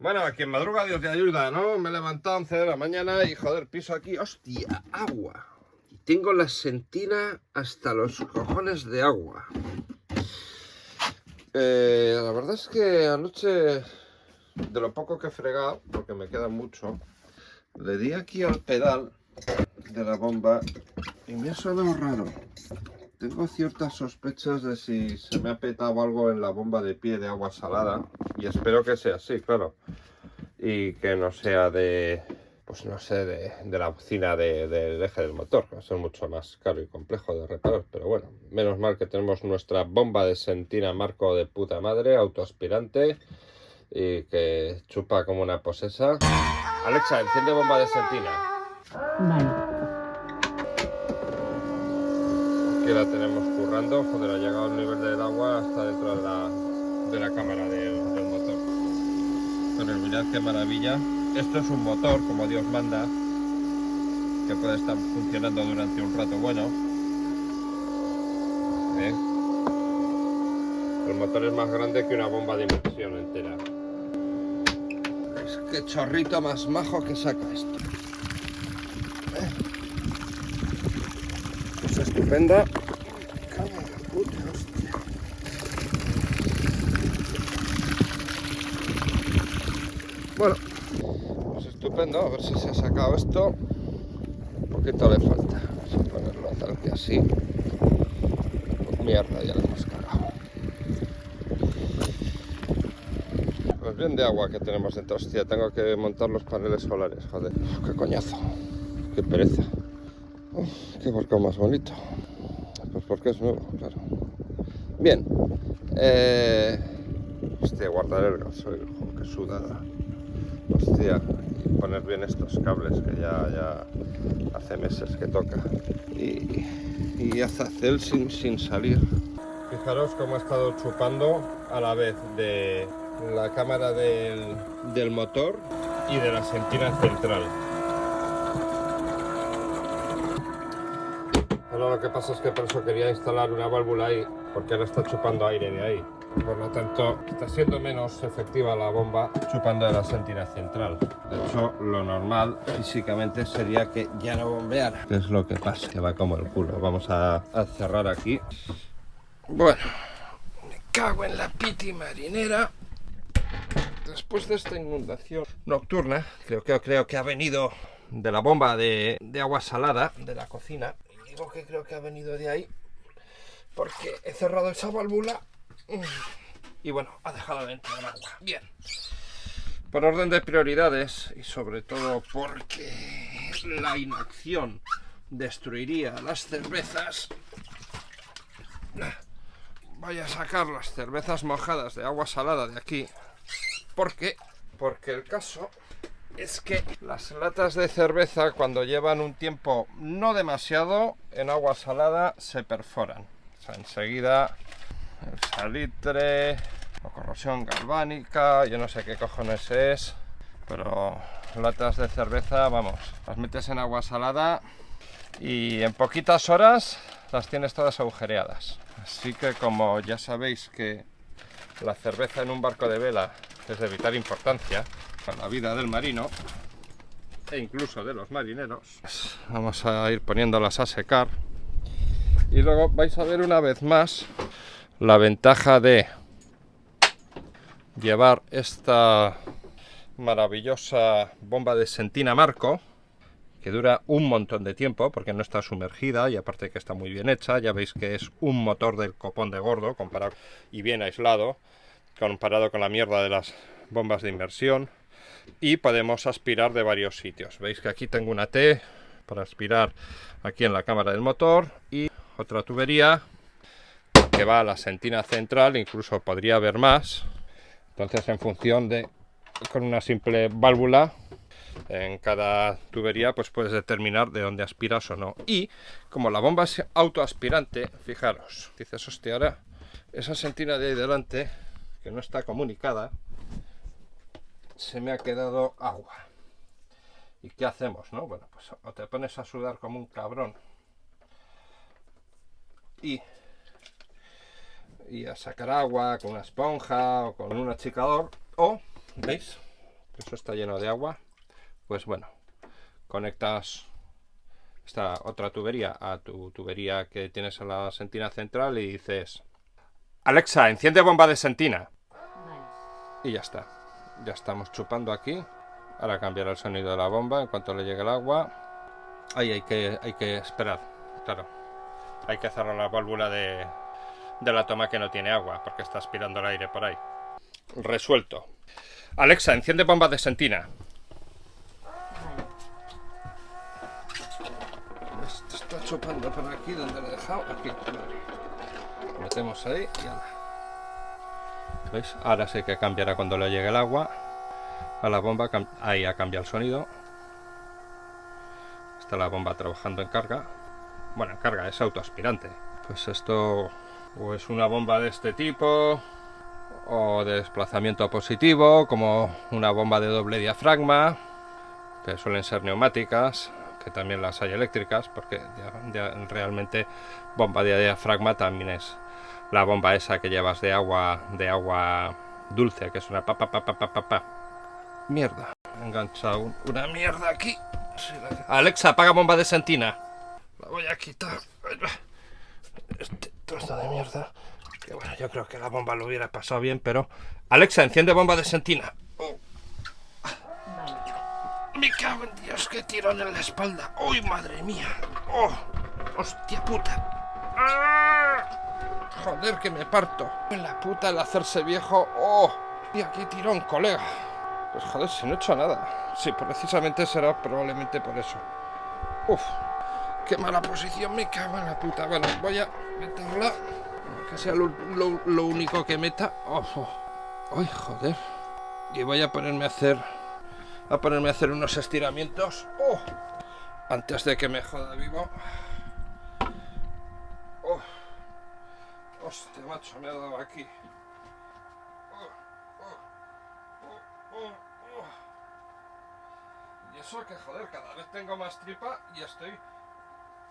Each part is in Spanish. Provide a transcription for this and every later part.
Bueno, a quien madruga Dios te ayuda, ¿no? Me he levantado a 11 de la mañana y joder, piso aquí, hostia, agua. Y tengo la sentina hasta los cojones de agua. La verdad es que anoche, de lo poco que he fregado, porque me queda mucho, le di aquí al pedal de la bomba y me ha sonado raro. Tengo ciertas sospechas de si se me ha petado algo en la bomba de pie de agua salada y espero que sea así, claro. Y que no sea de, pues no sé, de la bocina del eje del motor, que va a ser mucho más caro y complejo de reparar, pero bueno, menos mal que tenemos nuestra bomba de Sentina Marco de puta madre, autoaspirante y que chupa como una posesa. Alexa, enciende bomba de Sentina. Vale. Aquí la tenemos currando, joder, ha llegado el nivel del agua hasta dentro de la cámara del motor. Pero mirad qué maravilla. Esto es un motor, como Dios manda, que puede estar funcionando durante un rato bueno. ¿Eh? El motor es más grande que una bomba de inmersión entera. ¿Veis qué chorrito más majo que saca esto? Es estupenda. Cago en la puta, hostia. Bueno, pues estupendo, a ver si se ha sacado esto. Un poquito le falta. Vamos a ponerlo tal que así. Pues mierda, ya lo hemos cagado. Pues bien de agua que tenemos dentro. Hostia, tengo que montar los paneles solares, joder. Qué coñazo. Qué pereza. Qué barco más bonito. Pues porque es nuevo, claro. Bien. Hostia, guardar el gasoil, jo, qué sudada. Hostia, y poner bien estos cables que ya hace meses que toca. Y Azacel sin salir. Fijaros cómo ha estado chupando a la vez de la cámara del motor y de la sentina central. Ahora lo que pasa es que por eso quería instalar una válvula ahí, porque ahora está chupando aire de ahí. Por lo tanto, está siendo menos efectiva la bomba chupando de la sentina central. De hecho, lo normal físicamente sería que ya no bombeara. ¿Qué es lo que pasa? Que va como el culo. Vamos a cerrar aquí. Bueno, me cago en la piti marinera. Después de esta inundación nocturna, creo que ha venido de la bomba de agua salada de la cocina. Y digo que creo que ha venido de ahí porque he cerrado esa válvula y bueno, ha dejado de entrar agua. Bien. Por orden de prioridades y sobre todo porque la inacción destruiría las cervezas, voy a sacar las cervezas mojadas de agua salada de aquí. Porque el caso es que las latas de cerveza, cuando llevan un tiempo no demasiado en agua salada, se perforan. O sea, enseguida el salitre o corrosión galvánica, yo no sé qué cojones es, pero latas de cerveza, vamos, las metes en agua salada y en poquitas horas las tienes todas agujereadas. Así que, como ya sabéis que la cerveza en un barco de vela es de vital importancia para la vida del marino e incluso de los marineros, pues vamos a ir poniéndolas a secar y luego vais a ver una vez más la ventaja de llevar esta maravillosa bomba de Sentina Marco, que dura un montón de tiempo porque no está sumergida y aparte que está muy bien hecha. Ya veis que es un motor del copón de gordo comparado y bien aislado comparado con la mierda de las bombas de inmersión, y podemos aspirar de varios sitios. Veis que aquí tengo una T para aspirar aquí en la cámara del motor y otra tubería que va a la sentina central, incluso podría haber más. Entonces, en función de, con una simple válvula en cada tubería, pues puedes determinar de dónde aspiras o no. Y como la bomba es autoaspirante, fijaros, dices, hostia, ahora esa sentina de ahí delante, que no está comunicada, se me ha quedado agua. ¿Y qué hacemos, no? Bueno, pues o te pones a sudar como un cabrón y a sacar agua con una esponja o con un achicador, o, ¿veis? eso está lleno de agua, pues bueno, conectas esta otra tubería a tu tubería que tienes en la sentina central y dices: Alexa, enciende bomba de sentina. Y ya está. Ya estamos chupando aquí. Ahora cambiará el sonido de la bomba en cuanto le llegue el agua. Ahí hay que esperar. Claro. Hay que cerrar la válvula de la toma que no tiene agua, porque está aspirando el aire por ahí. Resuelto. Alexa, enciende bomba de sentina. Está chupando por aquí, donde lo he dejado. Aquí, vale. Lo metemos ahí y anda. ¿Veis? Ahora sí que cambiará cuando le llegue el agua a la bomba. Ahí ha cambiado el sonido. Está la bomba trabajando en carga. Bueno, en carga, es autoaspirante. Pues esto o es una bomba de este tipo, o de desplazamiento positivo, como una bomba de doble diafragma, que suelen ser neumáticas, que también las hay eléctricas, porque realmente bomba de diafragma también es la bomba esa que llevas de agua dulce, que es una pa. Mierda, he enganchado una mierda aquí. Alexa, apaga bomba de sentina. La voy a quitar. Este trozo de mierda. Que bueno, yo creo que la bomba lo hubiera pasado bien, pero... Alexa, enciende bomba de sentina. Oh. Me cago en Dios, qué tirón en la espalda. ¡Uy, madre mía! ¡Oh! ¡Hostia puta! ¡Ah! Joder, que me parto. En la puta el hacerse viejo. ¡Oh! ¡Mira qué tirón, colega! Pues joder, si no he hecho nada. Sí, precisamente será probablemente por eso. ¡Uf! ¡Qué mala posición! Me cago en la puta. Bueno, voy a meterla. Que sea lo único que meta. ¡Oh! ¡Ay, joder! Y voy a ponerme a hacer... unos estiramientos. ¡Oh! Antes de que me joda vivo. ¡Oh! ¡Hostia, macho! Me ha dado aquí. Y eso que, joder, cada vez tengo más tripa y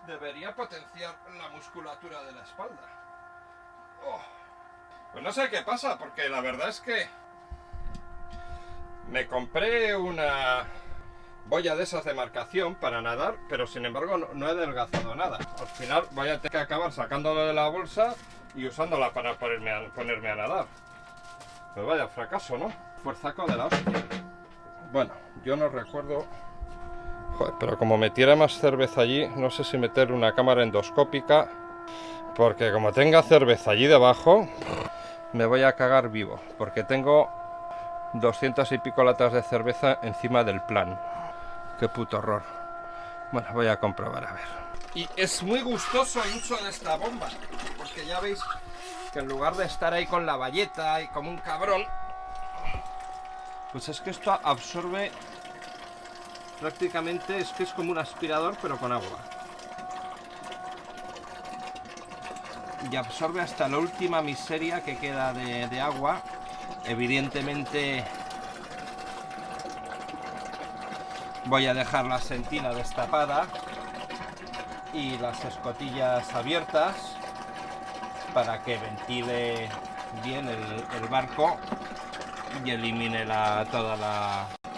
debería potenciar la musculatura de la espalda. ¡Oh! Pues no sé qué pasa, porque la verdad es que me compré una boya de esas de marcación para nadar, pero sin embargo no he adelgazado nada. Al final voy a tener que acabar sacándolo de la bolsa y usándola para ponerme a nadar. Pues vaya fracaso, ¿no? Fuerzaco de la hostia. Bueno, yo no recuerdo... Joder, pero como metiera más cerveza allí, no sé si meter una cámara endoscópica, porque como tenga cerveza allí debajo, me voy a cagar vivo, porque tengo 200 y pico latas de cerveza encima del plan. Qué puto horror. Bueno, voy a comprobar, a ver. Y es muy gustoso el uso de esta bomba, porque ya veis que en lugar de estar ahí con la bayeta y como un cabrón, pues es que esto absorbe prácticamente, es que es como un aspirador pero con agua. Y absorbe hasta la última miseria que queda de agua. Evidentemente voy a dejar la sentina destapada y las escotillas abiertas para que ventile bien el barco y elimine toda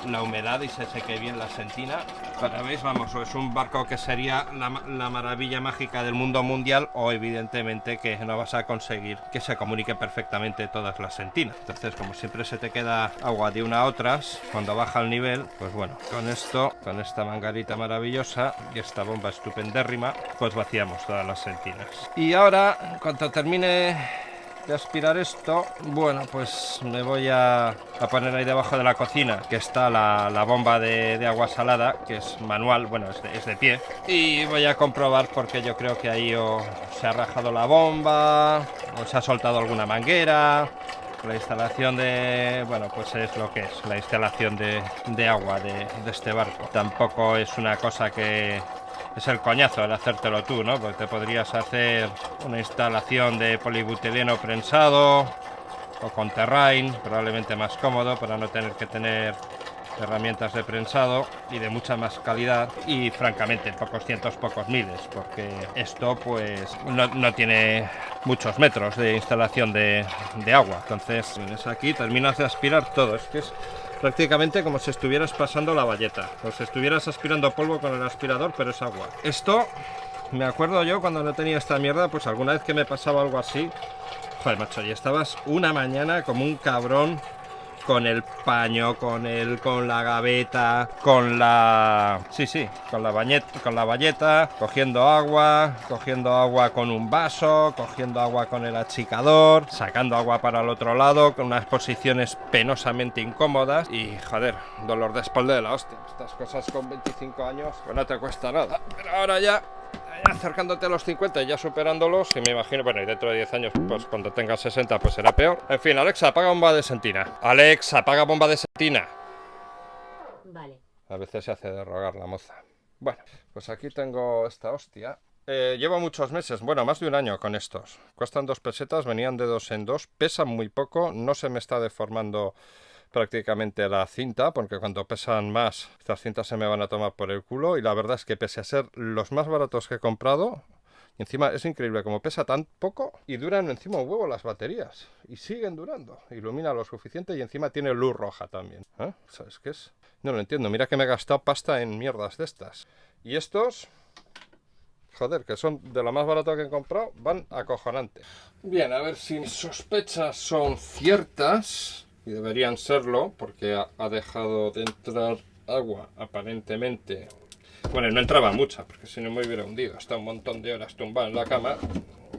la humedad y se seque bien la sentina. Para veis, vamos, o es un barco que sería la maravilla mágica del mundo mundial, o evidentemente que no vas a conseguir que se comunique perfectamente todas las sentinas. Entonces, como siempre se te queda agua de una a otras cuando baja el nivel, pues bueno, con esto, con esta mangarita maravillosa y esta bomba estupendérrima, pues vaciamos todas las sentinas. Y ahora, en cuanto termine de aspirar esto, bueno, pues me voy a poner ahí debajo de la cocina, que está la bomba de agua salada, que es manual, bueno, es de pie, y voy a comprobar, porque yo creo que ahí o se ha rajado la bomba o se ha soltado alguna manguera. La instalación bueno, pues es lo que es, la instalación de agua de este barco. Tampoco es una cosa que... Es el coñazo el hacértelo tú, ¿no? Porque te podrías hacer una instalación de polibutileno prensado o con Terrain, probablemente más cómodo para no tener que tener herramientas de prensado y de mucha más calidad, y francamente pocos cientos, pocos miles, porque esto pues no tiene muchos metros de instalación de agua. Entonces vienes aquí, terminas de aspirar todo. Es que prácticamente como si estuvieras pasando la bayeta, o si estuvieras aspirando polvo con el aspirador, pero es agua. Esto, me acuerdo yo cuando no tenía esta mierda, pues alguna vez que me pasaba algo así, joder, macho, y estabas una mañana como un cabrón con el paño, con la gaveta, con la... Sí, con la bayeta, cogiendo agua con un vaso, cogiendo agua con el achicador, sacando agua para el otro lado, con unas posiciones penosamente incómodas y, joder, dolor de espalda de la hostia. Estas cosas con 25 años, pues no te cuesta nada, pero ahora ya acercándote a los 50 y ya superándolos, y me imagino, bueno, y dentro de 10 años, pues cuando tengas 60, pues será peor. En fin, Alexa, apaga bomba de Sentina. Alexa, apaga bomba de Sentina. Vale. A veces se hace de rogar la moza. Bueno, pues aquí tengo esta hostia. Llevo muchos meses, bueno, más de un año con estos. Cuestan 2 pesetas, venían de 2 en 2, pesan muy poco, no se me está deformando prácticamente la cinta, porque cuando pesan más, estas cintas se me van a tomar por el culo, y la verdad es que pese a ser los más baratos que he comprado, y encima es increíble como pesa tan poco y duran encima un huevo las baterías, y siguen durando, ilumina lo suficiente y encima tiene luz roja también. ¿Sabes qué es? No lo entiendo, mira que me he gastado pasta en mierdas de estas. Y estos, joder, que son de lo más barato que he comprado, van acojonantes. Bien, a ver si mis sospechas son ciertas. Y deberían serlo, porque ha dejado de entrar agua, aparentemente. Bueno, no entraba mucha, porque si no me hubiera hundido. Está un montón de horas tumbado en la cama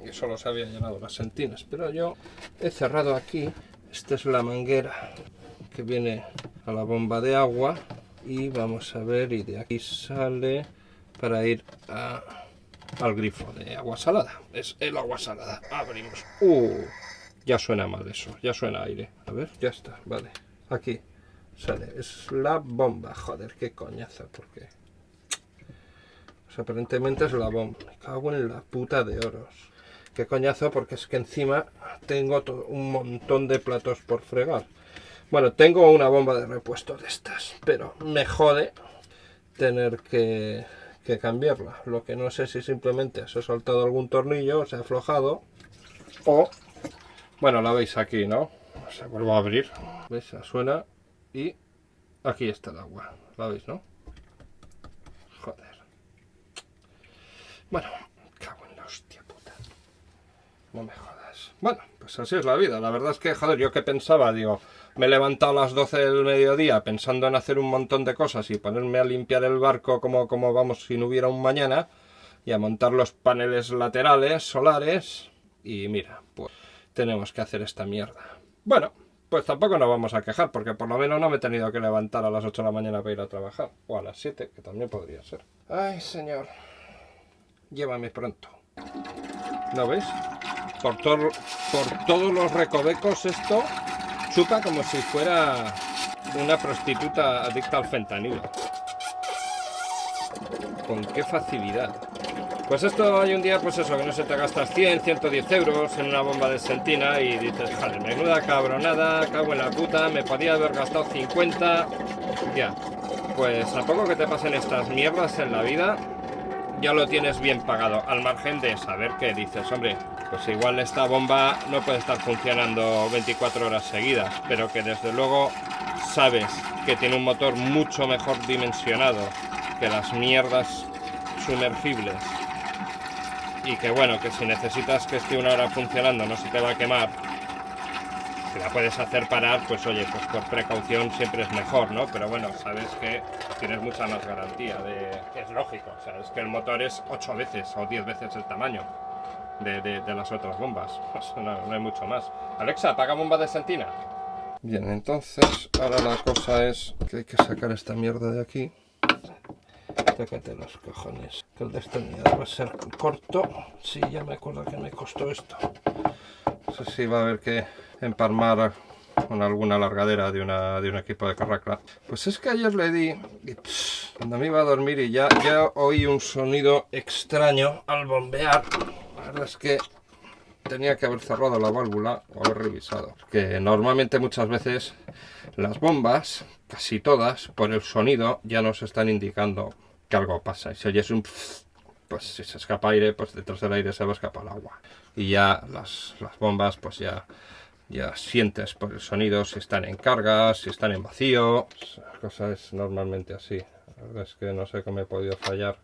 y solo se había llenado las sentinas. Pero yo he cerrado aquí. Esta es la manguera que viene a la bomba de agua. Y vamos a ver, y de aquí sale para ir al grifo de agua salada. Es el agua salada. Abrimos. Ya suena mal eso, ya suena aire. A ver, ya está, vale. Aquí sale, es la bomba. Joder, qué coñazo, porque... Pues aparentemente es la bomba. Me cago en la puta de oros. Qué coñazo, porque es que encima tengo un montón de platos por fregar. Bueno, tengo una bomba de repuesto de estas, pero me jode tener que cambiarla. Lo que no sé si simplemente se ha soltado algún tornillo, se ha aflojado, o... Bueno, la veis aquí, ¿no? Se vuelvo a abrir. ¿Veis? Suena y aquí está el agua. ¿La veis, no? Joder. Bueno, cago en la hostia puta. No me jodas. Bueno, pues así es la vida. La verdad es que, joder, yo que pensaba, digo, me he levantado a las 12 del mediodía pensando en hacer un montón de cosas y ponerme a limpiar el barco como vamos si no hubiera un mañana y a montar los paneles laterales solares y mira, pues... tenemos que hacer esta mierda. Bueno, pues tampoco nos vamos a quejar, porque por lo menos no me he tenido que levantar a las 8 de la mañana para ir a trabajar. O a las 7, que también podría ser. Ay, señor. Llévame pronto. ¿No ves? Por todos los recovecos esto chupa como si fuera una prostituta adicta al fentanilo. Con qué facilidad. Pues esto hay un día, pues eso, que no se te gastas 100, 110 euros en una bomba de Sentina y dices, joder, menuda cabronada, cago en la puta, me podía haber gastado 50. Ya, pues a poco que te pasen estas mierdas en la vida, ya lo tienes bien pagado, al margen de saber que dices, hombre, pues igual esta bomba no puede estar funcionando 24 horas seguidas, pero que desde luego sabes que tiene un motor mucho mejor dimensionado que las mierdas sumergibles. Y que bueno, que si necesitas que esté una hora funcionando no se te va a quemar, si la puedes hacer parar, pues oye, pues por precaución siempre es mejor, ¿no? Pero bueno, sabes que tienes mucha más garantía es lógico, o sea, es que el motor es 8 veces o 10 veces el tamaño de las otras bombas, pues no hay mucho más. Alexa, apaga bomba de Sentina. Bien, entonces ahora la cosa es que hay que sacar esta mierda de aquí. Tócate los cojones, que el destornillador va a ser corto. Sí, ya me acuerdo que me costó esto. No sé si va a haber que empalmar con alguna largadera de un equipo de carracla. Pues es que ayer le di y cuando me iba a dormir y ya oí un sonido extraño al bombear. La verdad es que tenía que haber cerrado la válvula o haber revisado. Que normalmente muchas veces las bombas, casi todas, por el sonido ya nos están indicando que algo pasa. Y si oyes un pues si se escapa aire, pues detrás del aire se va a escapar agua. Y ya las bombas pues ya Ya sientes por el sonido si están en carga, si están en vacío. La cosa es normalmente así. La verdad es que no sé cómo he podido fallar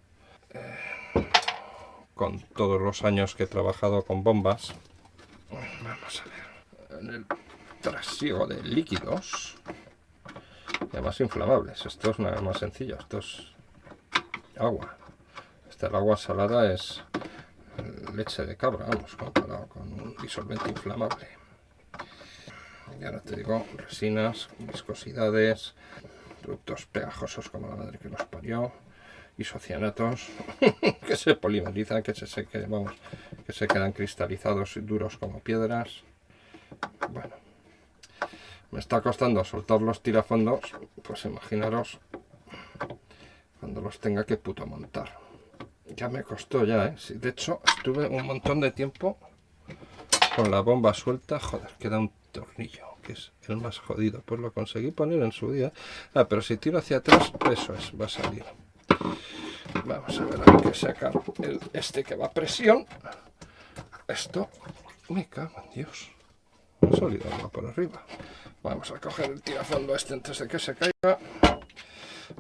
con todos los años que he trabajado con bombas. Vamos a ver. En el trasiego de líquidos, y además inflamables. Esto es nada más sencillo. Esto es agua. El agua salada es leche de cabra, vamos, comparado con un disolvente inflamable. Y ahora te digo, resinas, viscosidades, productos pegajosos como la madre que los parió, isocianatos que se polimerizan, que se quedan cristalizados y duros como piedras. Bueno, me está costando soltar los tirafondos, pues imaginaros cuando los tenga que puto montar. Ya me costó ya, ¿eh? Sí, de hecho, estuve un montón de tiempo con la bomba suelta. Joder, queda un tornillo, que es el más jodido. Pues lo conseguí poner en su día. Ah, pero si tiro hacia atrás, eso es, va a salir. Vamos a ver, hay que sacar este que va a presión. Esto, me cago en Dios. Ha salido agua por arriba. Vamos a coger el tirafondo este antes de que se caiga.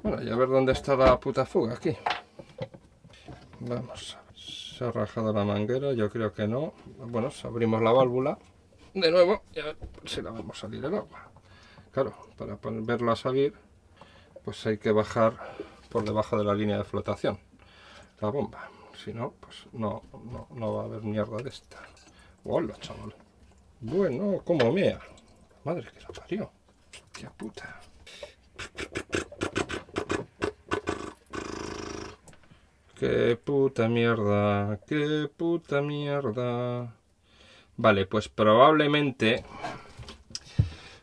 Bueno, y a ver dónde está la puta fuga aquí. Vamos a ver. ¿Se ha rajado la manguera? Yo creo que no. Bueno, abrimos la válvula de nuevo y a ver si la vemos salir el agua. Claro, para verla salir, pues hay que bajar por debajo de la línea de flotación la bomba. Si no, pues no va a haber mierda de esta. ¡Hola, chaval! Bueno, como mea. Madre que la parió. Hostia puta. ¡Qué puta mierda! ¡Qué puta mierda! Vale, pues probablemente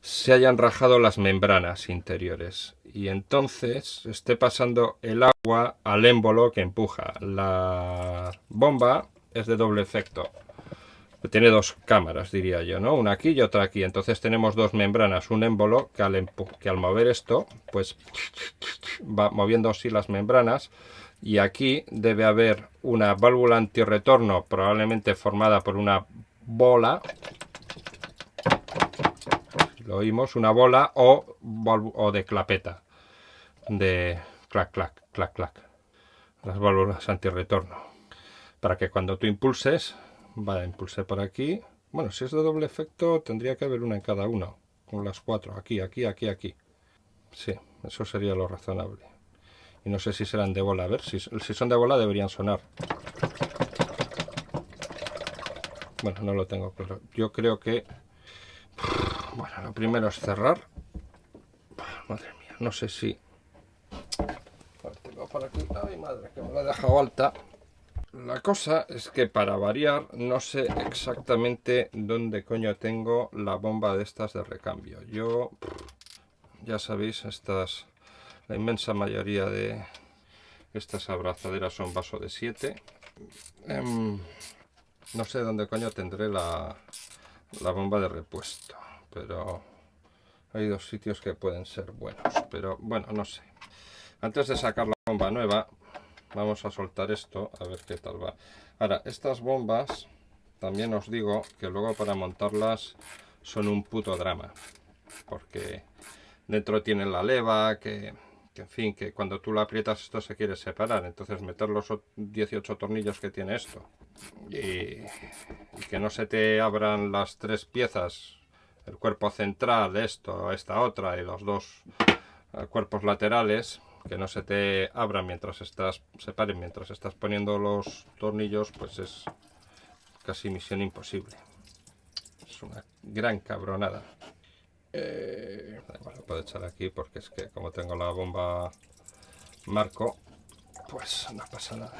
se hayan rajado las membranas interiores y entonces esté pasando el agua al émbolo que empuja. La bomba es de doble efecto. Tiene dos cámaras, diría yo, ¿no? Una aquí y otra aquí. Entonces tenemos dos membranas, un émbolo que al mover esto, pues va moviendo así las membranas. Y aquí debe haber una válvula antirretorno, probablemente formada por una bola. Lo oímos, una bola o de clapeta. De clac, clac, clac, clac. Las válvulas antirretorno. Para que cuando tú impulses, vale, impulsé por aquí. Bueno, si es de doble efecto, tendría que haber una en cada uno. Con las cuatro, aquí, aquí, aquí, aquí. Sí, eso sería lo razonable. Y no sé si serán de bola. A ver, si son de bola deberían sonar. Bueno, no lo tengo claro. Yo creo que... Bueno, lo primero es cerrar. Madre mía, no sé si... Tengo por aquí... Ay, madre, que me la he dejado alta. La cosa es que para variar no sé exactamente dónde coño tengo la bomba de estas de recambio. Yo... Ya sabéis, la inmensa mayoría de estas abrazaderas son vaso de 7. No sé dónde coño tendré la bomba de repuesto, pero hay dos sitios que pueden ser buenos, pero bueno, no sé. Antes de sacar la bomba nueva, vamos a soltar esto, a ver qué tal va. Ahora, estas bombas, también os digo que luego para montarlas son un puto drama, porque dentro tienen la leva, que en fin, que cuando tú la aprietas esto se quiere separar, entonces meter los 18 tornillos que tiene esto y que no se te abran las tres piezas, el cuerpo central, esta otra y los dos cuerpos laterales, que no se te abran separen mientras estás poniendo los tornillos, pues es casi misión imposible. Es una gran cabronada. Bueno, lo puedo echar aquí porque es que como tengo la bomba Marco, pues no pasa nada.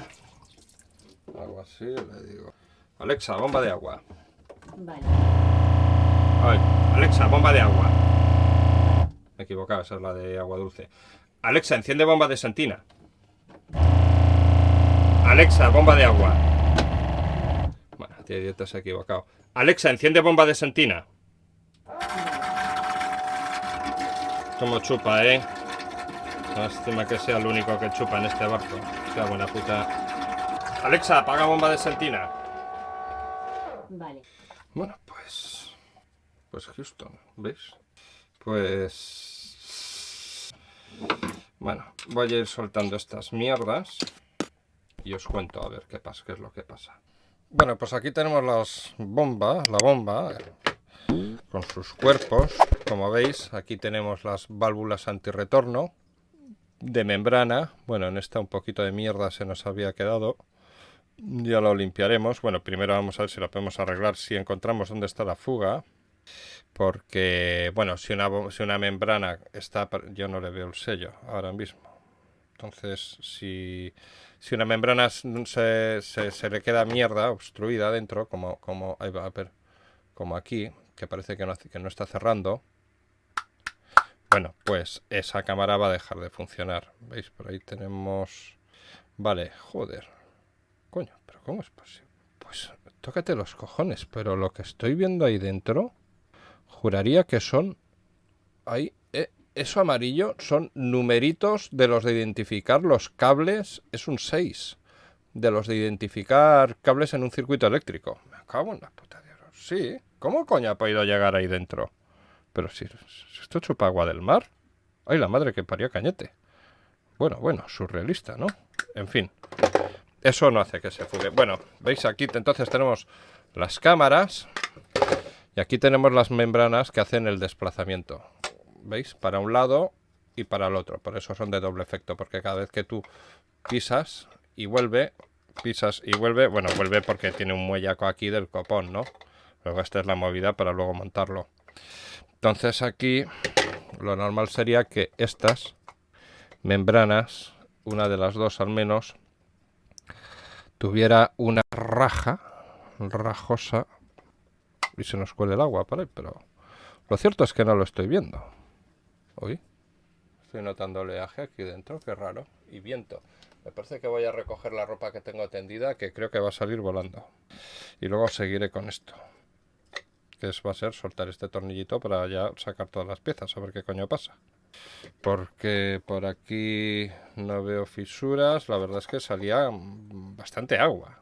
Algo así, le digo. Alexa, bomba de agua. Vale. Ay, Alexa, bomba de agua. Me he equivocado, esa es la de agua dulce. Alexa, enciende bomba de Santina. Alexa, bomba de agua. Bueno, tío idiota, se ha equivocado. Alexa, enciende bomba de Santina. Como chupa, ¿eh? Lástima que sea el único que chupa en este barco. Sea buena puta. Alexa, apaga bomba de Santina. Vale. Bueno, pues... Pues Houston, ¿veis? Pues... Bueno, voy a ir soltando estas mierdas y os cuento a ver qué pasa, qué es lo que pasa. Bueno, pues aquí tenemos la bomba con sus cuerpos. Como veis, aquí tenemos las válvulas antirretorno de membrana. Bueno, en esta un poquito de mierda se nos había quedado. Ya lo limpiaremos. Bueno, primero vamos a ver si lo podemos arreglar, si encontramos dónde está la fuga. Porque, bueno, si una membrana está... Yo no le veo el sello ahora mismo. Entonces, si una membrana se le queda mierda obstruida dentro, ahí va, a ver, como aquí, que parece que no está cerrando, bueno, pues esa cámara va a dejar de funcionar. ¿Veis? Por ahí tenemos... Vale, joder. Coño, pero ¿cómo es posible? Pues tócate los cojones, pero lo que estoy viendo ahí dentro, juraría que son... Ahí, eso amarillo son numeritos de los de identificar los cables, es un 6, de los de identificar cables en un circuito eléctrico. Me cago en la puta de oro. Sí, ¿cómo coño ha podido llegar ahí dentro? Pero si esto chupa agua del mar. Ay, la madre que parió Cañete. Bueno, surrealista, ¿no? En fin, eso no hace que se fugue. Bueno, veis aquí, entonces tenemos las cámaras y aquí tenemos las membranas que hacen el desplazamiento. ¿Veis? Para un lado y para el otro. Por eso son de doble efecto, porque cada vez que tú pisas y vuelve, bueno, vuelve porque tiene un muellaco aquí del copón, ¿no? Luego esta es la movida para luego montarlo. Entonces aquí lo normal sería que estas membranas, una de las dos al menos, tuviera una rajosa, y se nos cuele el agua por ahí, pero lo cierto es que no lo estoy viendo. Uy, estoy notando oleaje aquí dentro, qué raro, y viento. Me parece que voy a recoger la ropa que tengo tendida, que creo que va a salir volando. Y luego seguiré con esto, que va a ser soltar este tornillito para ya sacar todas las piezas, a ver qué coño pasa. Porque por aquí no veo fisuras, la verdad es que salía bastante agua,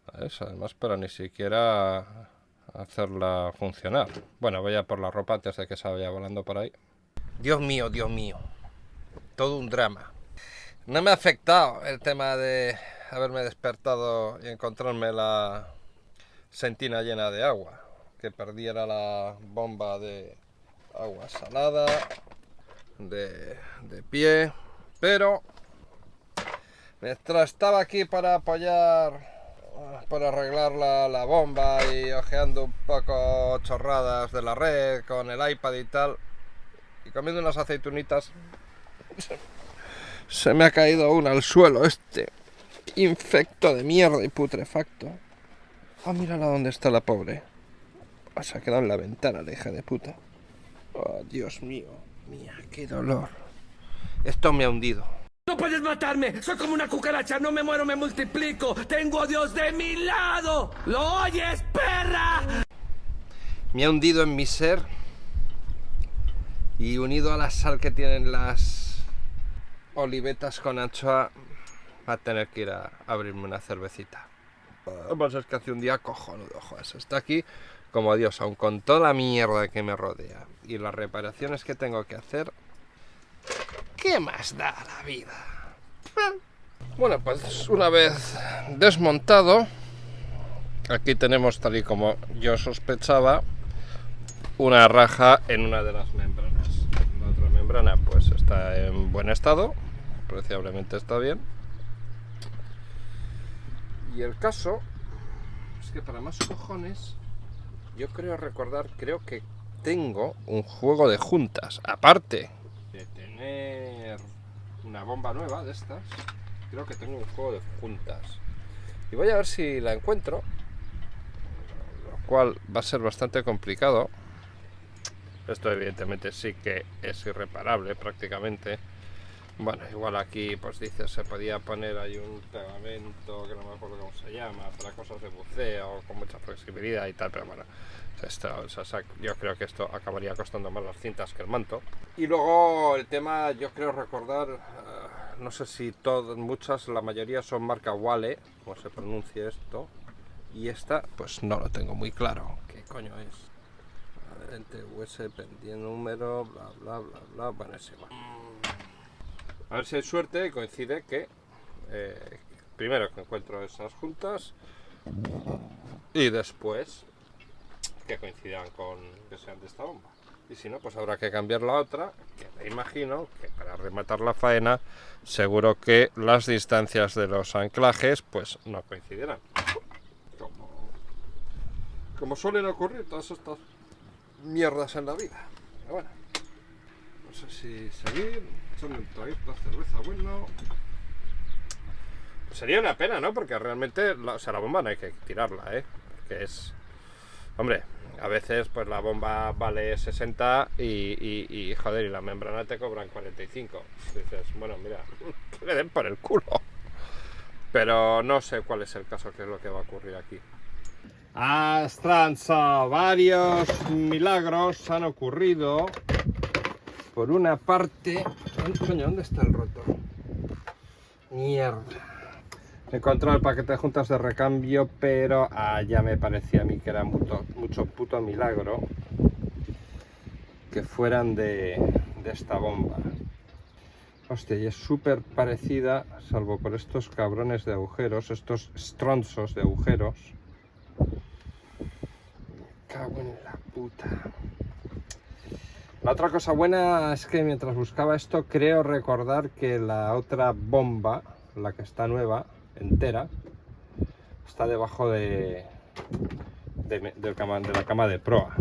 ¿sabes? Además, para ni siquiera hacerla funcionar. Bueno, voy a por la ropa antes de que se vaya volando por ahí. Dios mío, todo un drama. No me ha afectado el tema de haberme despertado y encontrarme la sentina llena de agua, que perdiera la bomba de agua salada de pie, pero mientras estaba aquí para apoyar, para arreglar la bomba y ojeando un poco chorradas de la red con el iPad y tal, y comiendo unas aceitunitas, se me ha caído una al suelo, este infecto de mierda y putrefacto. Ah, mírala dónde está la pobre. Se ha quedado en la ventana la hija de puta. Oh, Dios mío, mía, qué dolor. Esto me ha hundido. ¡No puedes matarme! ¡Soy como una cucaracha! ¡No me muero, me multiplico! ¡Tengo a Dios de mi lado! ¿Lo oyes, perra? Me ha hundido en mi ser y unido a la sal que tienen las olivetas con anchoa, va a tener que ir a abrirme una cervecita. Pues es que hace un día cojonudo, joder, está aquí como Dios, aun con toda la mierda que me rodea y las reparaciones que tengo que hacer. ¿Qué más da la vida? Bueno, pues una vez desmontado, aquí tenemos, tal y como yo sospechaba, una raja en una de las membranas. La otra membrana pues está en buen estado, apreciablemente está bien. Y el caso es que, para más cojones, yo creo que tengo un juego de juntas, aparte de tener una bomba nueva de estas, creo que tengo un juego de juntas. Y voy a ver si la encuentro, lo cual va a ser bastante complicado. Esto evidentemente sí que es irreparable prácticamente. Bueno, igual aquí pues dice, se podía poner ahí un pegamento que no me acuerdo cómo se llama, para cosas de buceo con mucha flexibilidad y tal, pero bueno, yo creo que esto acabaría costando más las cintas que el manto. Y luego el tema, yo creo recordar, no sé si muchas, la mayoría son marca Wale, como se pronuncia esto, y esta pues no lo tengo muy claro qué coño es. A Adherente US, pendiente número, bla bla bla bla. Bueno, es igual. A ver si hay suerte y coincide que primero que encuentro esas juntas y después que coincidan con que sean de esta bomba. Y si no, pues habrá que cambiar la otra, que me imagino que para rematar la faena seguro que las distancias de los anclajes pues no coincidirán. Como suelen ocurrir todas estas mierdas en la vida. Pero bueno, no sé si seguir, echando un traguito de cerveza bueno. Pues sería una pena, ¿no? Porque realmente, la bomba no hay que tirarla, ¿eh? Que es... Hombre, a veces pues la bomba vale 60 y joder, y la membrana te cobran 45. Dices, bueno, mira, que le den por el culo. Pero no sé cuál es el caso, qué es lo que va a ocurrir aquí. Astranza, varios milagros han ocurrido. Por una parte... Coño, ¿dónde está el roto? Mierda. He encontrado el paquete de juntas de recambio, pero ya me parecía a mí que era mucho puto milagro que fueran de esta bomba. Hostia, y es súper parecida, salvo por estos cabrones de agujeros, estos stronzos de agujeros. Me cago en la puta. La otra cosa buena es que mientras buscaba esto, creo recordar que la otra bomba, la que está nueva, entera, está debajo de la cama de proa.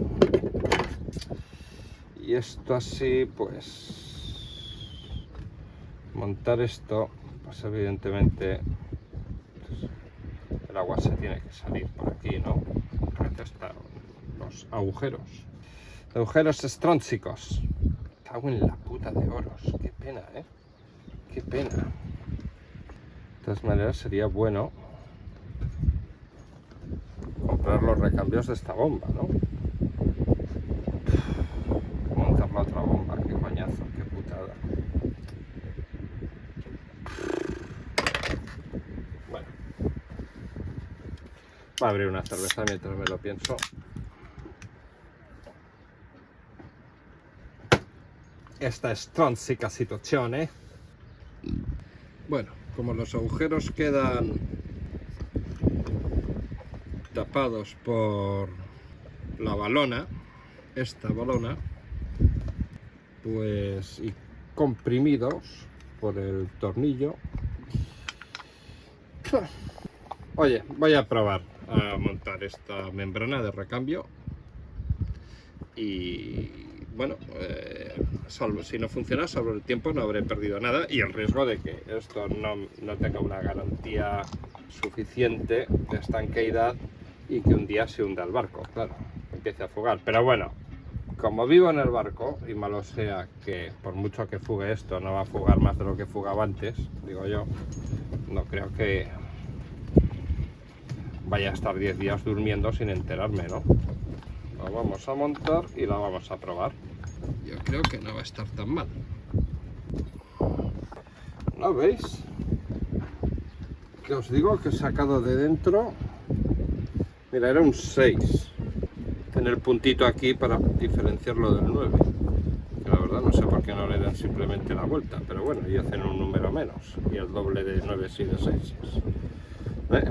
Y esto así, pues montar esto, pues evidentemente pues, el agua se tiene que salir por aquí, ¿no? Aquí están los agujeros estrónsicos. Cago en la puta de oros, qué pena, qué pena. De todas maneras sería bueno comprar los recambios de esta bomba, ¿no? Montar la otra bomba, qué coñazo, qué putada. Bueno, voy a abrir una cerveza mientras me lo pienso. Esta stronzica situazione. Bueno, como los agujeros quedan tapados por la balona, esta balona, pues y comprimidos por el tornillo. Oye, voy a probar a montar esta membrana de recambio y bueno, salvo si no funciona, salvo el tiempo no habré perdido nada y el riesgo de que esto no tenga una garantía suficiente de estanqueidad y que un día se hunda el barco, claro, empiece a fugar. Pero bueno, como vivo en el barco y malo sea que por mucho que fugue esto no va a fugar más de lo que fugaba antes, digo yo, no creo que vaya a estar 10 días durmiendo sin enterarme, ¿no? La vamos a montar y la vamos a probar. Yo creo que no va a estar tan mal. ¿No veis? Que os digo que he sacado de dentro. Mira, era un 6. Tiene el puntito aquí para diferenciarlo del 9. Que la verdad no sé por qué no le dan simplemente la vuelta. Pero bueno, y hacen un número menos. Y el doble de 9 y de 6.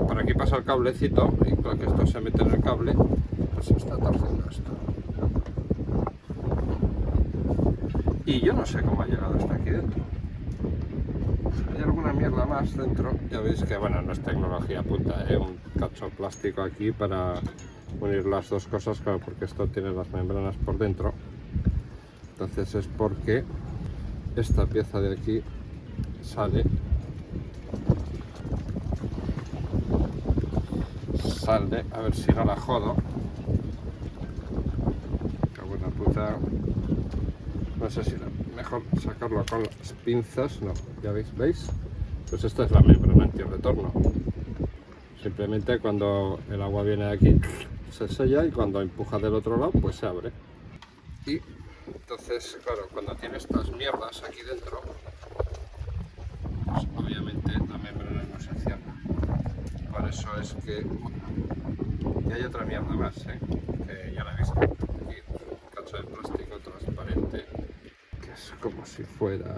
Por aquí pasa el cablecito. Y para que esto se mete en el cable, pues se está torciendo esto. Y yo no sé cómo ha llegado hasta aquí dentro. Hay alguna mierda más dentro. Ya veis que, bueno, no es tecnología punta, un cacho plástico aquí para unir las dos cosas, claro, porque esto tiene las membranas por dentro. Entonces es porque esta pieza de aquí sale, a ver si no la jodo. Qué buena puta. No sé si mejor sacarlo con las pinzas, no, ya veis, pues esta es la membrana antirretorno. Simplemente cuando el agua viene de aquí se sella y cuando empuja del otro lado pues se abre. Y entonces, claro, cuando tiene estas mierdas aquí dentro, pues obviamente la membrana no se cierra. Por eso es que... Y hay otra mierda más, que ya la he visto. Aquí, como si fuera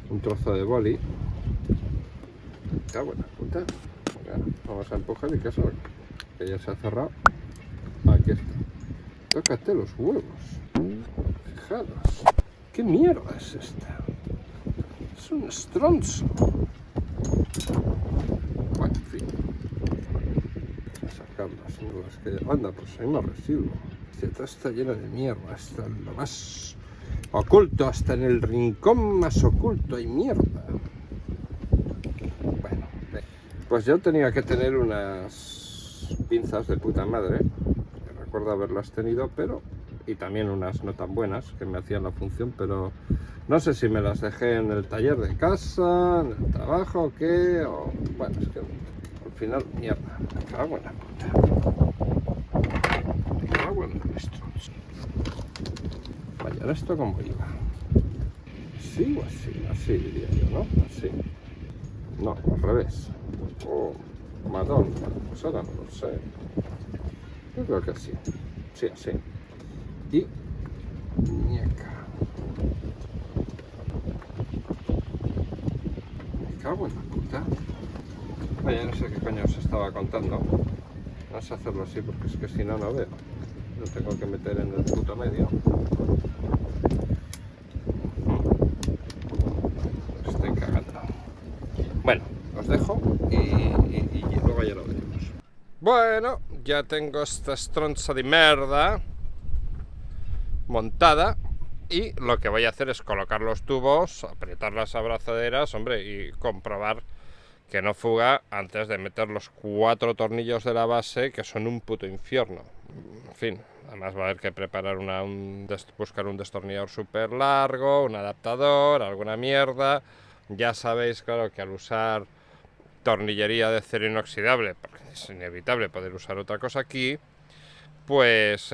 un trozo de boli. Está buena puta. Venga, vamos a empujar y que ya se ha cerrado. Aquí está. Tócate los huevos. Fijaros. ¿Qué mierda es esta? Es un stronzo. Bueno, en fin. Voy a sacar las mierdas que... Anda, pues hay más residuo. Esta está llena de mierda. Está en lo más oculto. Hasta en el rincón más oculto hay mierda. Bueno, pues yo tenía que tener unas pinzas de puta madre. Recuerdo haberlas tenido, pero... Y también unas no tan buenas que me hacían la función, pero no sé si me las dejé en el taller de casa, en el trabajo o qué, o... Bueno, es que al final, mierda, me cago en la puta. Me cago en el stronzo. Vaya, ¿esto cómo iba? ¿Así o así? Así diría yo, ¿no? Así. No, al revés. Oh, Madonna, pues ahora no lo sé. Yo creo que así. Sí, así. Y muñeca. Me cago en la puta. Oye, no sé qué coño os estaba contando. No sé hacerlo así porque es que si no, no veo. Lo tengo que meter en el puto medio. Estoy cagando. Bueno, os dejo y luego ya lo veremos. Bueno, ya tengo esta stronza de merda montada y lo que voy a hacer es colocar los tubos, apretar las abrazaderas, hombre, y comprobar que no fuga antes de meter los 4 tornillos de la base, que son un puto infierno. En fin, además va a haber que preparar buscar un destornillador súper largo, un adaptador, alguna mierda. Ya sabéis, claro, que al usar tornillería de acero inoxidable, porque es inevitable poder usar otra cosa aquí, pues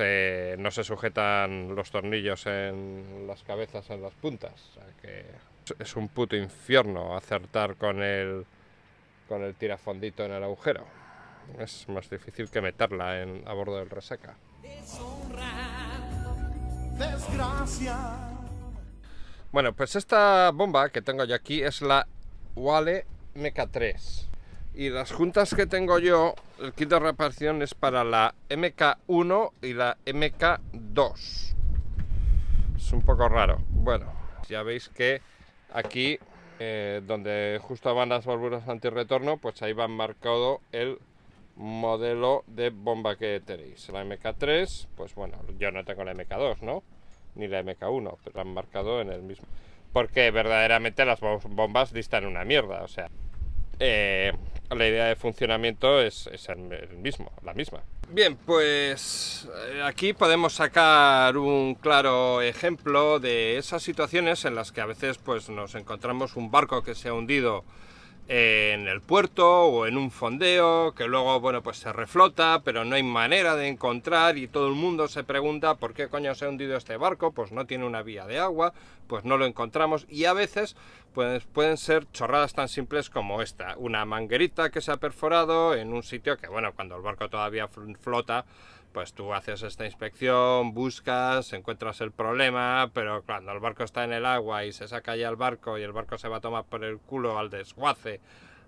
no se sujetan los tornillos en las cabezas, en las puntas. O sea que es un puto infierno acertar con el tirafondito en el agujero. Es más difícil que meterla a bordo del resaca. Bueno, pues esta bomba que tengo yo aquí es la Wale MK3. Y las juntas que tengo yo, el kit de reparación es para la MK1 y la MK2. Es un poco raro. Bueno, ya veis que aquí, donde justo van las válvulas antirretorno, pues ahí va marcado el modelo de bomba que tenéis. La MK3, pues bueno, yo no tengo la MK2, ¿no? Ni la MK1, pero la han marcado en el mismo. Porque verdaderamente las bombas distan una mierda, o sea... la idea de funcionamiento es la misma. Bien, pues aquí podemos sacar un claro ejemplo de esas situaciones en las que a veces pues nos encontramos un barco que se ha hundido en el puerto o en un fondeo, que luego, bueno, pues se reflota, pero no hay manera de encontrar y todo el mundo se pregunta por qué coño se ha hundido este barco, pues no tiene una vía de agua, pues no lo encontramos y a veces pues, pueden ser chorradas tan simples como esta, una manguerita que se ha perforado en un sitio que, bueno, cuando el barco todavía flota, pues tú haces esta inspección, buscas, encuentras el problema, pero cuando el barco está en el agua y se saca ya el barco y el barco se va a tomar por el culo al desguace,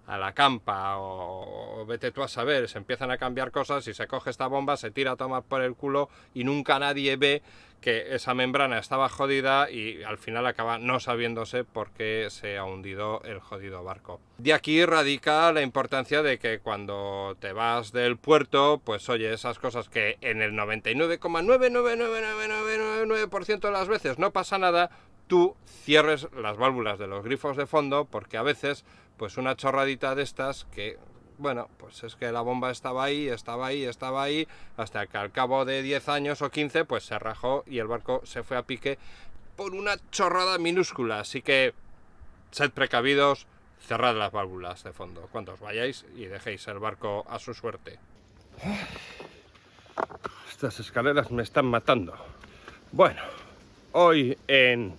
a la campa o vete tú a saber, se empiezan a cambiar cosas y se coge esta bomba, se tira a tomar por el culo y nunca nadie ve que esa membrana estaba jodida y al final acaba no sabiéndose por qué se ha hundido el jodido barco. De aquí radica la importancia de que cuando te vas del puerto, pues oye, esas cosas que en el 99,99999% de las veces no pasa nada, tú cierres las válvulas de los grifos de fondo, porque a veces pues una chorradita de estas que, bueno, pues es que la bomba estaba ahí, hasta que al cabo de 10 años o 15 pues se rajó y el barco se fue a pique por una chorrada minúscula. Así que sed precavidos, cerrad las válvulas de fondo cuando os vayáis y dejéis el barco a su suerte. Estas escaleras me están matando. Bueno, hoy en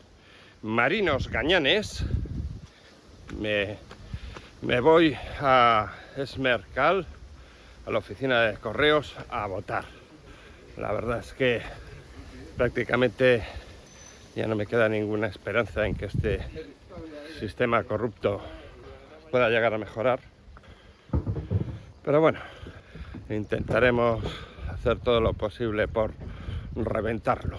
Marinos Gañanes me voy a Esmercal, a la oficina de correos, a votar. La verdad es que prácticamente Ya no me queda ninguna esperanza en que este sistema corrupto pueda llegar a mejorar. Pero bueno, intentaremos hacer todo lo posible por reventarlo.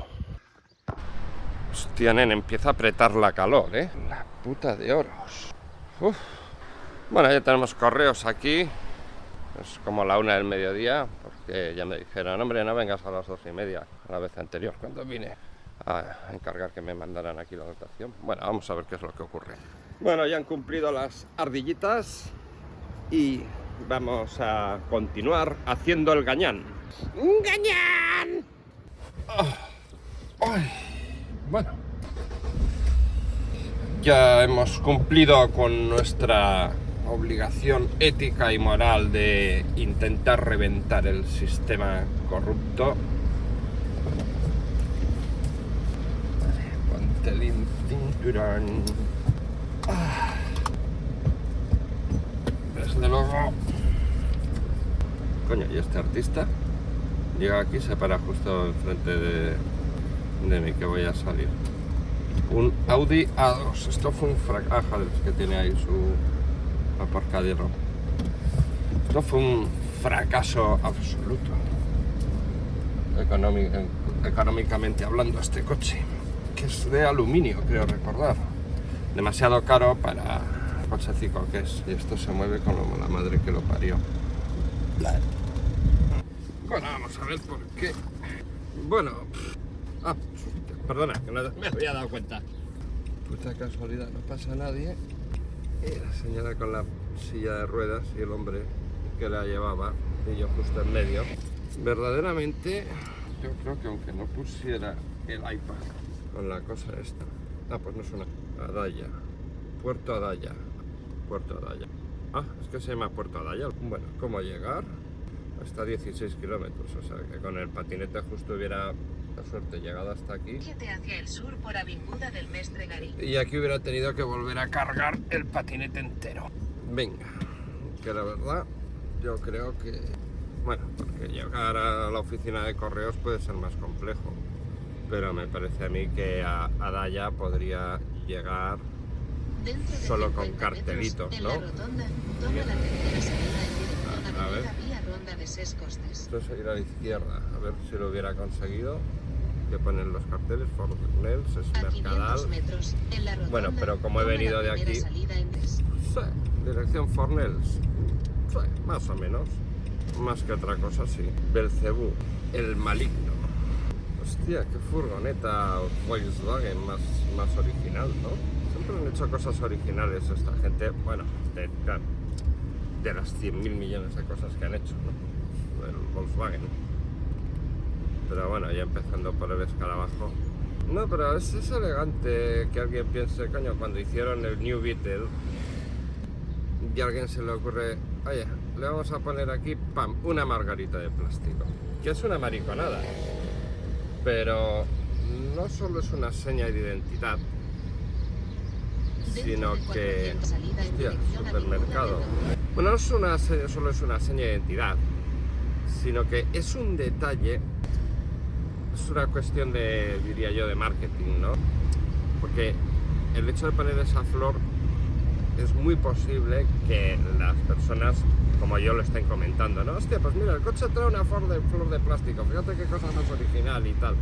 Hostia, nen, empieza a apretar la calor, ¿eh? La puta de oros. Uf. Bueno, ya tenemos correos aquí. Es como la 1 del mediodía, porque ya me dijeron, hombre, no vengas a las 2:30, a la vez anterior, cuando vine a encargar que me mandaran aquí la dotación. Bueno, vamos a ver qué es lo que ocurre. Bueno, ya han cumplido las ardillitas y vamos a continuar haciendo el gañán. ¡Un gañán! ¡Ay! Bueno, ya hemos cumplido con nuestra obligación ética y moral de intentar reventar el sistema corrupto. Ponte el cinturón. Desde luego. Coño, y este artista llega aquí, se para justo enfrente de mí, que voy a salir. Un Audi A2. Esto fue un fracaso. Joder, es que tiene ahí su aparcadero. Esto fue un fracaso absoluto. Económicamente hablando, este coche, que es de aluminio, creo recordar. Demasiado caro para el cochecico que es. Y esto se mueve como la madre que lo parió. Bueno, vamos a ver por qué. Bueno. Perdona, que no me había dado cuenta. Puta casualidad, no pasa nadie. Y la señora con la silla de ruedas y el hombre que la llevaba, y yo justo en medio. Verdaderamente, yo creo que aunque no pusiera el iPad con la cosa esta. Pues no es una Adaya. Puerto Adaya. Puerto Adaya. Es que se llama Puerto Adaya. Bueno, ¿cómo llegar? Hasta 16 kilómetros, o sea que con el patinete justo hubiera, la suerte, llegado hasta aquí. Hacia el sur por Avinguda del Mestre Garí. Y aquí hubiera tenido que volver a cargar el patinete entero. Venga, que la verdad, yo creo que, bueno, porque llegar a la oficina de correos puede ser más complejo. Pero me parece a mí que a Adaya podría llegar solo con cartelitos, ¿no? A ver. Esto es ir a la izquierda, a ver si lo hubiera conseguido. Que ponen los carteles, Fornells, es Mercadal. Bueno, pero como he venido de aquí, sí, dirección Fornells, sí, más o menos, más que otra cosa, sí. Belcebú, el maligno. Hostia, qué furgoneta Volkswagen más original, ¿no? Siempre han hecho cosas originales esta gente, bueno, de las 100.000 millones de cosas que han hecho, ¿no? El Volkswagen. Pero bueno, ya empezando por el escarabajo. No, pero es elegante que alguien piense, coño, cuando hicieron el New Beetle y a alguien se le ocurre, oye, le vamos a poner aquí, pam, una margarita de plástico. Que es una mariconada. Pero no solo es una seña de identidad, sino que, hostia, supermercado. Bueno, no solo es una seña de identidad, sino que es un detalle, es una cuestión de, diría yo, de marketing, ¿no? Porque el hecho de poner esa flor es muy posible que las personas, como yo, lo estén comentando, ¿no? Hostia, pues mira, el coche trae una flor de plástico, fíjate qué cosa más original y tal.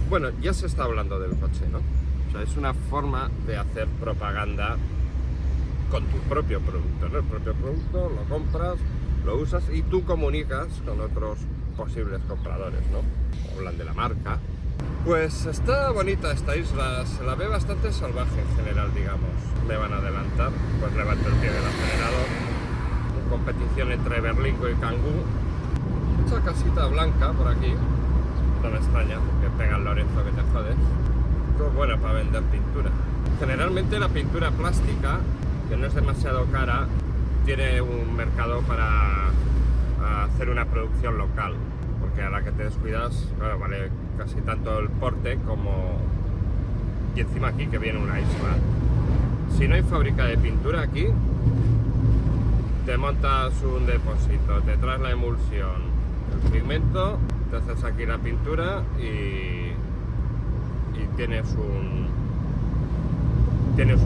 Bueno, ya se está hablando del coche, ¿no? O sea, es una forma de hacer propaganda con tu propio producto, ¿no? El propio producto lo compras, lo usas y tú comunicas con otros posibles compradores, ¿no? Hablan de la marca. Pues está bonita esta isla, se la ve bastante salvaje en general, digamos. Me van a adelantar, pues levanto el pie del acelerador. Competición entre berlingo y cangú. Mucha casita blanca por aquí. No me extraña, que pega el Lorenzo que te jodes. Esto es bueno para vender pintura. Generalmente la pintura plástica, que no es demasiado cara, tiene un mercado para hacer una producción local. Porque a la que te descuidas, claro, vale casi tanto el porte como... Y encima aquí que viene una isla. Si no hay fábrica de pintura aquí, te montas un depósito, te traes la emulsión, el pigmento, te haces aquí la pintura y tienes un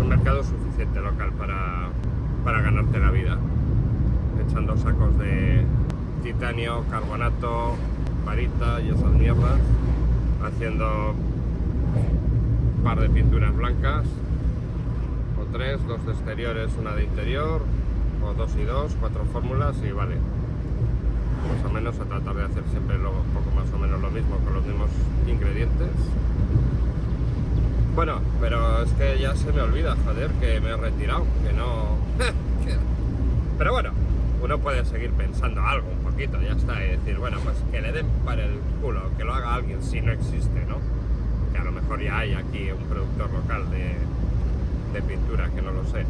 mercado suficiente local para ganarte la vida, echando sacos de titanio, carbonato, varita y esas mierdas, haciendo un par de pinturas blancas o 3, 2 de exteriores, una de interior, o 2 y 2, 4 fórmulas y vale. Más o menos a tratar de hacer siempre luego un poco más o menos lo mismo con los mismos ingredientes. Bueno, pero es que ya se me olvida, joder, que me he retirado, que no... Pero bueno, uno puede seguir pensando algo un poquito, ya está, y decir, bueno, pues que le den para el culo, que lo haga alguien si no existe, ¿no? Que a lo mejor ya hay aquí un productor local de pintura, que no lo sé.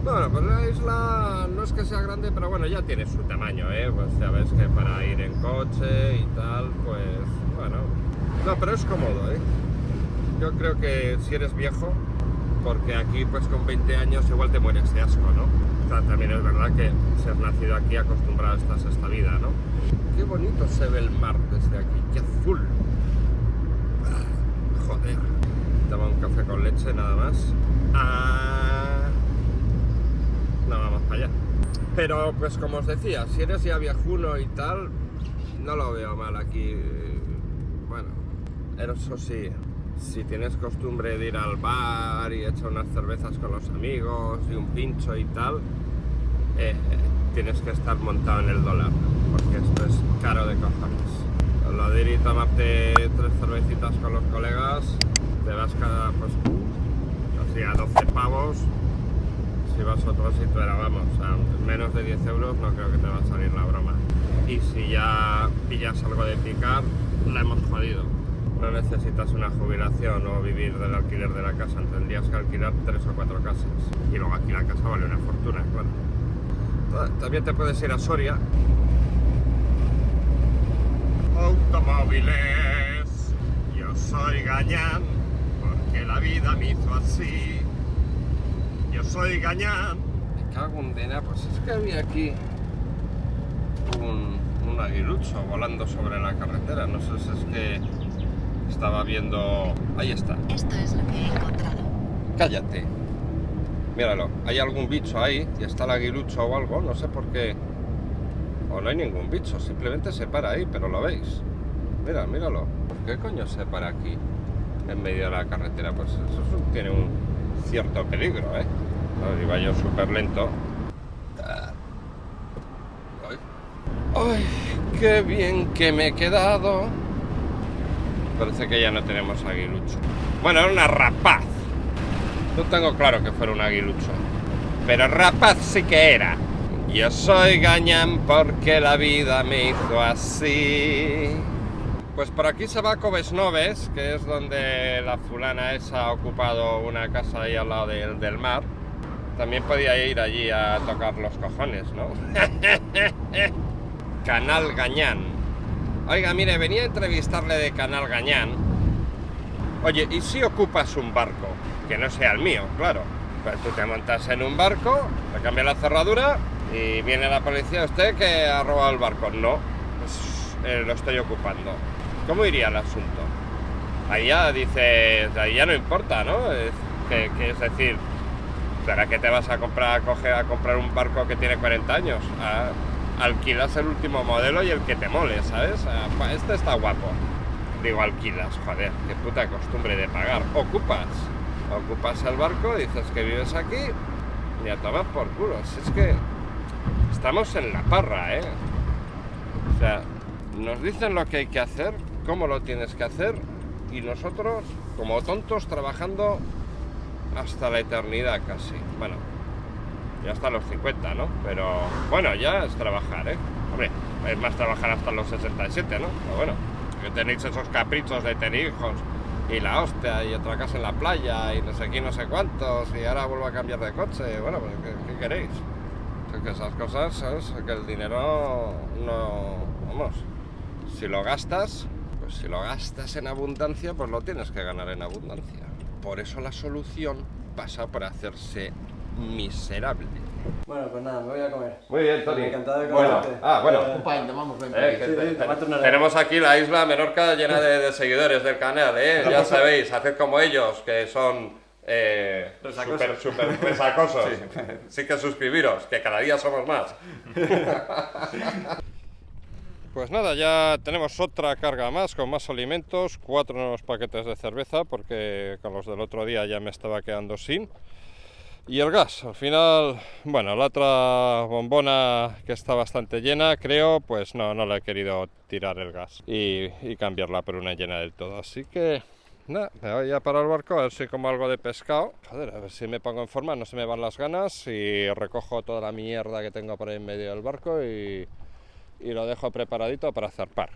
Bueno, pues la isla no es que sea grande, pero bueno, ya tiene su tamaño, pues ya ves que para ir en coche y tal, pues bueno. No, pero es cómodo, Yo creo que si eres viejo, porque aquí pues con 20 años igual te mueres de asco, ¿no? O sea, también es verdad que si has nacido aquí acostumbrado estás a esta vida, ¿no? Qué bonito se ve el mar desde aquí, qué azul. Joder. Toma un café con leche nada más. No, vamos para allá. Pero pues como os decía, si eres ya viejuno y tal, no lo veo mal aquí. Bueno, eso sí, si tienes costumbre de ir al bar y echar unas cervezas con los amigos y un pincho y tal, tienes que estar montado en el dólar, porque esto es caro de cojones. Lo de ir y tomarte 3 cervecitas con los colegas, te vas cada, pues, así a 12 pavos. Si vas a otro sitio, vamos, a menos de 10 euros no creo que te va a salir la broma. Y si ya pillas algo de picar, la hemos jodido. No necesitas una jubilación o vivir del alquiler de la casa, tendrías que alquilar 3 o 4 casas. Y luego aquí la casa vale una fortuna, claro. También te puedes ir a Soria. Automóviles, yo soy gañán, porque la vida me hizo así. Yo soy gañán. Me cago en dena, pues es que había aquí un aguilucho volando sobre la carretera. No sé si es que estaba viendo... Ahí está. Esto es lo que he encontrado. Cállate. Míralo, hay algún bicho ahí y está el aguilucho o algo, no sé por qué. O no hay ningún bicho, simplemente se para ahí, pero lo veis. Mira, míralo. ¿Por qué coño se para aquí en medio de la carretera? Pues eso tiene un cierto peligro, Iba yo súper lento. ¡Ay, qué bien que me he quedado! Parece que ya no tenemos aguilucho. Bueno, era una rapaz. No tengo claro que fuera un aguilucho, pero rapaz sí que era. Yo soy gañán porque la vida me hizo así. Pues por aquí se va a Covesnoves, que es donde la fulana esa ha ocupado una casa ahí al lado del mar. También podía ir allí a tocar los cojones, ¿no? Canal Gañán. Oiga, mire, venía a entrevistarle de Canal Gañán. Oye, ¿y si ocupas un barco? Que no sea el mío, claro. Pues tú te montas en un barco, le cambias la cerradura y viene la policía, ¿usted que ha robado el barco? No, pues lo estoy ocupando. ¿Cómo iría el asunto? Ahí ya dice, ahí ya no importa, ¿no? Que es decir, ¿será que te vas a comprar un barco que tiene 40 años? Alquilas el último modelo y el que te mole, ¿sabes? Este está guapo. Digo, alquilas, joder, qué puta costumbre de pagar. Ocupas el barco, dices que vives aquí y a tomar por culo. Si es que estamos en la parra, O sea, nos dicen lo que hay que hacer, cómo lo tienes que hacer, y nosotros, como tontos, trabajando hasta la eternidad casi. Bueno, ya hasta los 50, ¿no? Pero bueno, ya es trabajar, Hombre, es más trabajar hasta los 67, ¿no? Pero bueno, que tenéis esos caprichos de tener hijos y la hostia y otra casa en la playa y no sé quién, no sé cuántos, y ahora vuelvo a cambiar de coche. Bueno, pues ¿qué queréis? Es que esas cosas, ¿sabes? Que el dinero no... Vamos, si lo gastas, pues si lo gastas en abundancia, pues lo tienes que ganar en abundancia. Por eso la solución pasa por hacerse miserable. Bueno, pues nada, me voy a comer. Muy bien, Tony. Encantado de Bueno, conocerte. bueno. Un pain, tomamos, ven. tomate una. Tenemos aquí la isla Menorca llena de seguidores del canal, ¿eh? Ya sabéis, haced como ellos, que son súper resacosos. Sí que suscribiros, que cada día somos más. Pues nada, ya tenemos otra carga más, con más alimentos, 4 nuevos paquetes de cerveza, porque con los del otro día ya me estaba quedando sin. Y el gas, al final, bueno, la otra bombona que está bastante llena, creo, pues no le he querido tirar el gas y cambiarla por una llena del todo. Así que, nada, me voy ya para el barco, a ver si como algo de pescado. Joder, a ver si me pongo en forma, no se me van las ganas y recojo toda la mierda que tengo por ahí en medio del barco y lo dejo preparadito para zarpar.